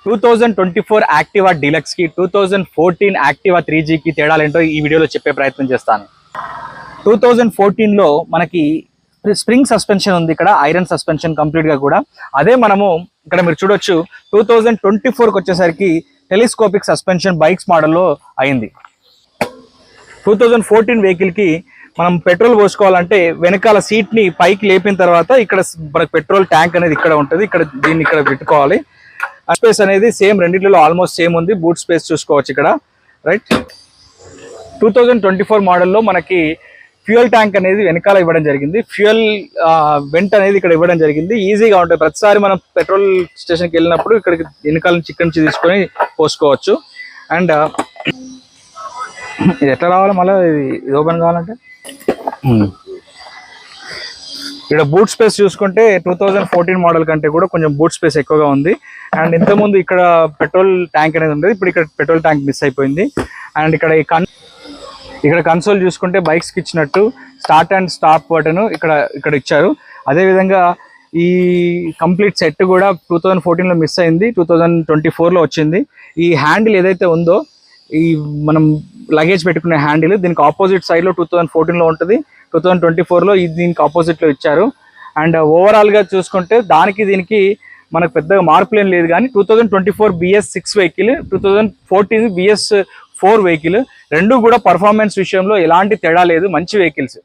2024 Activa deluxe కి 2014 Activa 3G కి తేడాలేంటో ఈ వీడియోలో చెప్పే ప్రయత్నం చేస్తాను. 2014 లో మనకి స్ప్రింగ్ సస్పెన్షన్ ఉంది, ఇక్కడ ఐరన్ సస్పెన్షన్ కంప్లీట్ గా కూడా. అదే మనము ఇక్కడ మీరు చూడొచ్చు 2024కి వచ్చేసరికి టెలిస్కోపిక్ సస్పెన్షన్ బైక్స్ మోడల్లో అయింది. 2014 వెహికల్ కి మనం పెట్రోల్ పోసుకోవాలంటే వెనకాల సీట్ ని పైకి లేపిన తర్వాత ఇక్కడ మనకు పెట్రోల్ ట్యాంక్ అనేది ఇక్కడ ఉంటుంది, దీన్ని ఇక్కడ పెట్టుకోవాలి. స్పేస్ అనేది సేమ్ రెండిట్లో ఆల్మోస్ట్ సేమ్ ఉంది, బూట్ స్పేస్ చూసుకోవచ్చు ఇక్కడ, రైట్. 2024 మోడల్లో మనకి ఫ్యూయల్ ట్యాంక్ అనేది వెనకాల ఇవ్వడం జరిగింది, ఫ్యూయల్ వెంట్ అనేది ఇక్కడ ఇవ్వడం జరిగింది. ఈజీగా ఉంటుంది, ప్రతిసారి మనం పెట్రోల్ స్టేషన్కి వెళ్ళినప్పుడు ఇక్కడికి వెనకాల నుంచి ఇక్కడ నుంచి తీసుకొని పోసుకోవచ్చు. అండ్ ఇది ఎట్లా రావాలి, మళ్ళీ ఇది ఓపెన్ కావాలంటే ఇక్కడ బూట్ స్పేస్ చూసుకుంటే 2014 మోడల్ కంటే కూడా కొంచెం బూట్ స్పేస్ ఎక్కువగా ఉంది. అండ్ ఇంతకుముందు ఇక్కడ పెట్రోల్ ట్యాంక్ అనేది ఉండేది, ఇప్పుడు ఇక్కడ పెట్రోల్ ట్యాంక్ మిస్ అయిపోయింది. అండ్ ఇక్కడ కన్సోల్ చూసుకుంటే బైక్స్కి ఇచ్చినట్టు స్టార్ట్ అండ్ స్టాప్ బటన్ ఇక్కడ ఇచ్చారు. అదేవిధంగా ఈ కంప్లీట్ సెట్ కూడా 2014లో మిస్ అయింది, 2024లో వచ్చింది. ఈ హ్యాండిల్ ఏదైతే ఉందో, ఈ మనం లగేజ్ పెట్టుకునే హ్యాండిల్, దీనికి ఆపోజిట్ సైడ్లో 2014లో ఉంటుంది, 2024లో దీనికి ఆపోజిట్లో ఇచ్చారు. అండ్ ఓవరాల్గా చూసుకుంటే దీనికి మనకు పెద్దగా మార్పులు ఏం లేదు. కానీ 2024 BS6 వెహికల్, 2014 BS4 వెహికల్ రెండు కూడా పర్ఫార్మెన్స్ విషయంలో ఎలాంటి తేడా లేదు, మంచి వెహికల్స్.